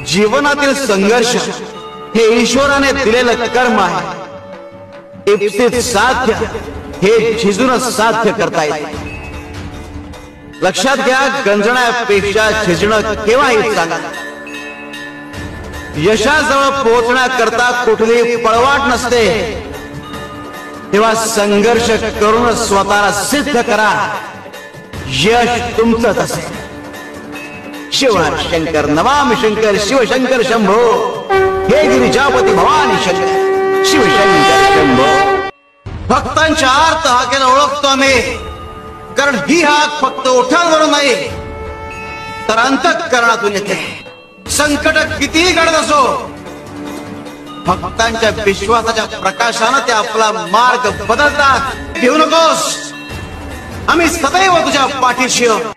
जीवनातील संघर्ष हे ईश्वराने दिलेलं कर्म आहे. इप्सित साध्य हे झिजूनच साध्य करता येते. लक्षात घ्या, गंजण्यापेक्षा झिजणं केव्हाही चांगलं. यशाजवळ पोहोचण्याकरता कुठलीही पळवाट नसते. तेव्हा संघर्ष करून स्वतःला सिद्ध करा. यश तुमचंच असेल. शिवहर शंकर नमामि शंकर शिवशंकर शंभो. हे गिरिजापती भवानी शंकर शिवशंकर शंभो. भक्तांच्या अर्थ हाकेला ओळखतो आम्ही, कारण ही हाक फक्त ओठांवरून नाही तर अंतःकरणातून येते. संकट कितीही घडत असो, भक्तांच्या विश्वासाच्या प्रकाशानं ते आपला मार्ग बदलतात. घेऊ नकोस, आम्ही सदैव तुझ्या पाठीशी आहोत.